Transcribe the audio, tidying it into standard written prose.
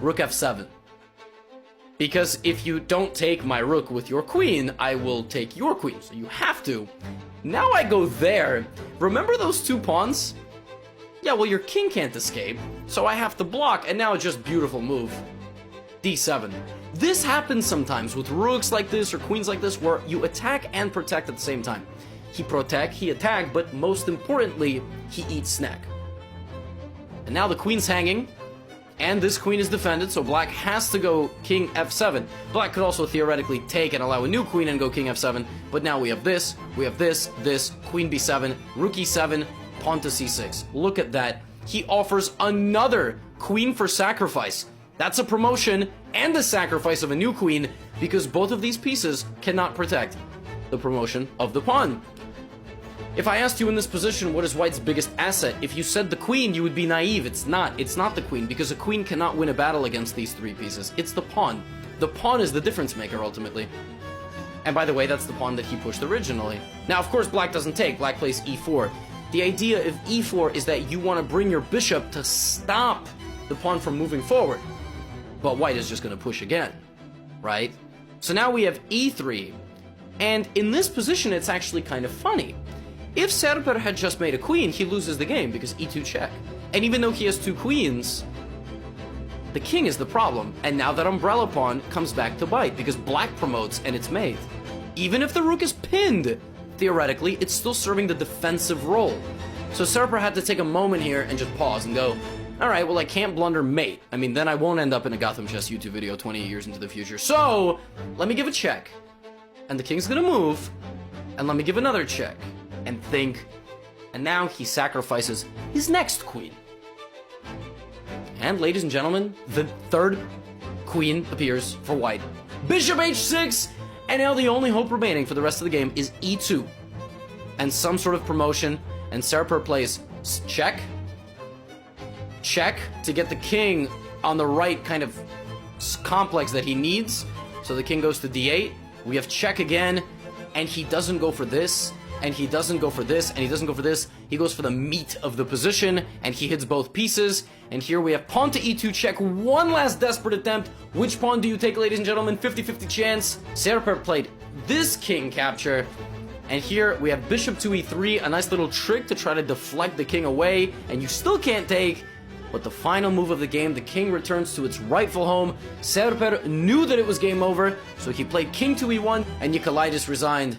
rook f7. Because if you don't take my rook with your queen, I will take your queen, so you have to. Now I go there. Remember those 2 pawns? Yeah, well, your king can't escape, so I have to block, and now it's just beautiful move. d7. This happens sometimes with rooks like this or queens like this, where you attack and protect at the same time. He protect, he attack, but most importantly, he eats snack. And now the queen's hanging, and this queen is defended, so black has to go king f7. Black could also theoretically take and allow a new queen and go king f7, but now we have this, this, queen b7, rook e7, pawn to c6. Look at that. He offers another queen for sacrifice. That's a promotion and the sacrifice of a new queen, because both of these pieces cannot protect the promotion of the pawn. If I asked you in this position what is white's biggest asset, if you said the queen, you would be naive. It's not the queen, because a queen cannot win a battle against these 3 pieces. It's the pawn. The pawn is the difference maker, ultimately. And by the way, that's the pawn that he pushed originally. Now, of course, black doesn't take. Black plays e4. The idea of e4 is that you want to bring your bishop to stop the pawn from moving forward. But white is just going to push again, right? So now we have e3. And in this position, it's actually kind of funny. If Serper had just made a queen, he loses the game because e2 check. And even though he has 2 queens, the king is the problem. And now that umbrella pawn comes back to bite because black promotes and it's made. Even if the rook is pinned, theoretically, it's still serving the defensive role. So Serper had to take a moment here and just pause and go, alright, well, I can't blunder mate. I mean, then I won't end up in a Gotham Chess YouTube video 20 years into the future. So, let me give a check. And the king's gonna move. And let me give another check. And think, and now he sacrifices his next queen. And ladies and gentlemen, the 3rd queen appears for white. Bishop h6, and now the only hope remaining for the rest of the game is e2. And some sort of promotion, and Serper plays check, check, to get the king on the right kind of complex that he needs. So the king goes to d8, we have check again, and he doesn't go for this, and he doesn't go for this, and he doesn't go for this. He goes for the meat of the position, and he hits both pieces. And here we have pawn to e2 check. One last desperate attempt. Which pawn do you take, ladies and gentlemen? 50-50 chance. Serper played this king capture. And here we have bishop to e3, a nice little trick to try to deflect the king away. And you still can't take. But the final move of the game, the king returns to its rightful home. Serper knew that it was game over, so he played king to e1, and Nikolaitis resigned.